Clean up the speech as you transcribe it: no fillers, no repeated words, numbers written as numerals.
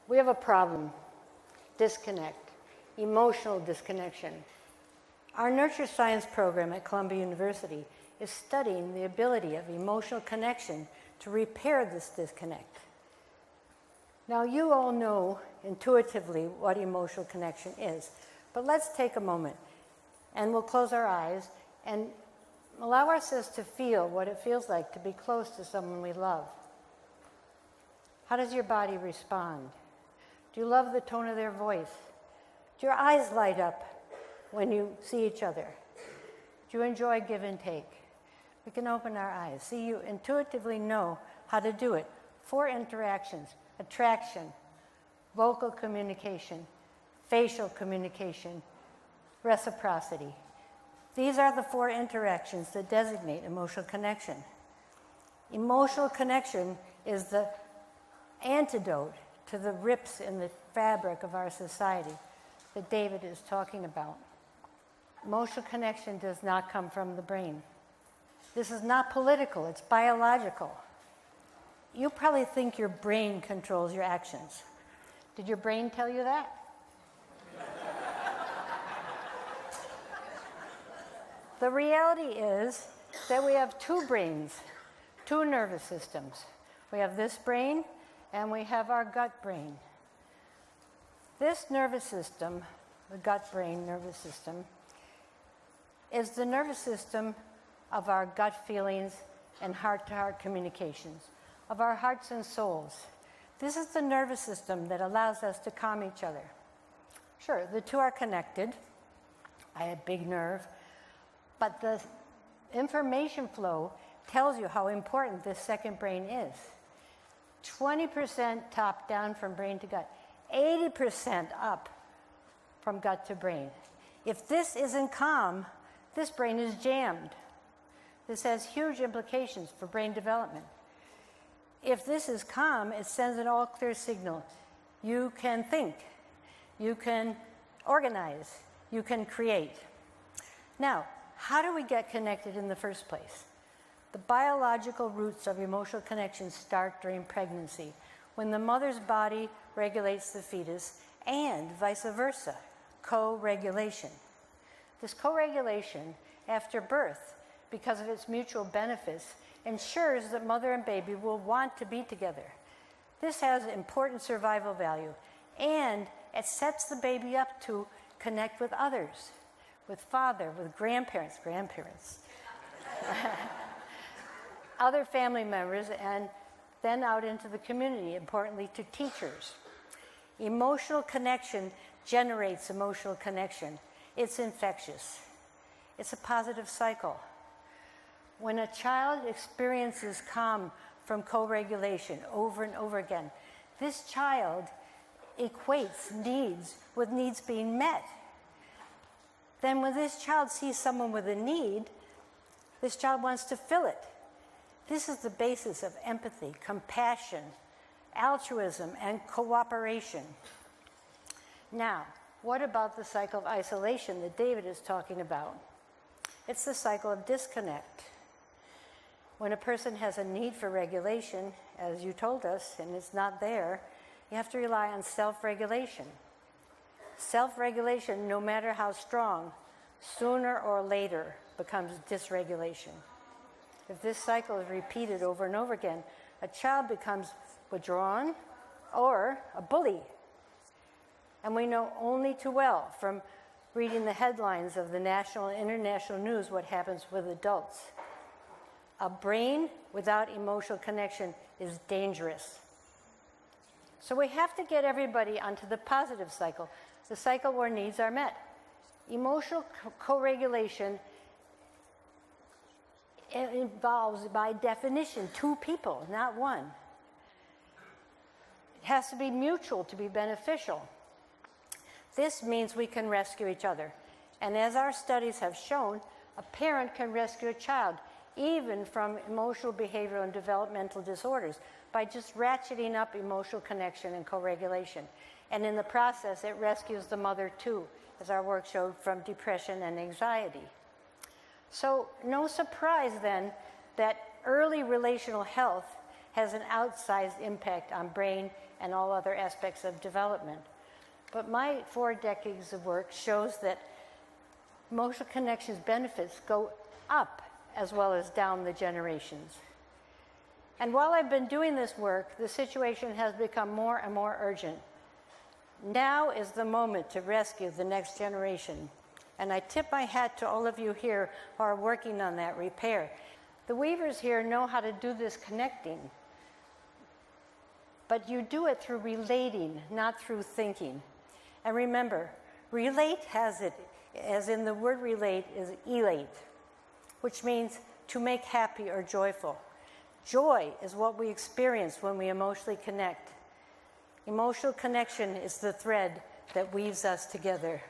We have a problem, disconnect, emotional disconnection. Our nurture science program at Columbia University is studying the ability of emotional connection to repair this disconnect. Now, you all know intuitively what emotional connection is, but let's take a moment and we'll close our eyes and allow ourselves to feel what it feels like to be close to someone we love. How does your body respond? Do you love the tone of their voice? Do your eyes light up when you see each other? Do you enjoy give and take? We can open our eyes. See, you intuitively know how to do it. 4 interactions: attraction, vocal communication, facial communication, reciprocity. These are the 4 interactions that designate emotional connection. Emotional connection is the antidote to the rips in the fabric of our society that David is talking about. Emotional connection does not come from the brain. This is not political, it's biological. You probably think your brain controls your actions. Did your brain tell you that? The reality is that we have 2 brains, 2 nervous systems. We have this brain and we have our gut brain. This nervous system, the gut brain nervous system, is the nervous system of our gut feelings and heart-to-heart communications, of our hearts and souls. This is the nervous system that allows us to calm each other. Sure, the 2 are connected. I have big nerve. But the information flow tells you how important this second brain is. 20% top down from brain to gut, 80% up from gut to brain. If this isn't calm, this brain is jammed. This has huge implications for brain development. If this is calm, it sends an all-clear signal. You can think, you can organize, you can create. Now, how do we get connected in the first place? The biological roots of emotional connection start during pregnancy, when the mother's body regulates the fetus, and vice versa, co-regulation. This co-regulation after birth, because of its mutual benefits, ensures that mother and baby will want to be together. This has important survival value, and it sets the baby up to connect with others, with father, with grandparents, other family members, and then out into the community, importantly to teachers. Emotional connection generates emotional connection. It's infectious. It's a positive cycle. When a child experiences calm from co-regulation over and over again, this child equates needs with needs being met. Then when this child sees someone with a need, this child wants to fill it. This is the basis of empathy, compassion, altruism, and cooperation. Now, what about the cycle of isolation that David is talking about? It's the cycle of disconnect. When a person has a need for regulation, as you told us, and it's not there, you have to rely on self-regulation. Self-regulation, no matter how strong, sooner or later becomes dysregulation. If this cycle is repeated over and over again, a child becomes withdrawn or a bully. And we know only too well from reading the headlines of the national and international news what happens with adults. A brain without emotional connection is dangerous. So we have to get everybody onto the positive cycle, the cycle where needs are met. Emotional co-regulation involves, by definition, 2 people, not 1. It has to be mutual to be beneficial. This means we can rescue each other. And as our studies have shown, a parent can rescue a child, even from emotional, behavioral, and developmental disorders, by just ratcheting up emotional connection and co-regulation. And in the process, it rescues the mother too, as our work showed, from depression and anxiety. So no surprise then that early relational health has an outsized impact on brain and all other aspects of development. But my 4 decades of work shows that emotional connections benefits go up as well as down the generations. And while I've been doing this work, the situation has become more and more urgent. Now is the moment to rescue the next generation. And I tip my hat to all of you here who are working on that repair. The weavers here know how to do this connecting. But you do it through relating, not through thinking. And remember, relate has it, as in the word relate, is elate, which means to make happy or joyful. Joy is what we experience when we emotionally connect. Emotional connection is the thread that weaves us together.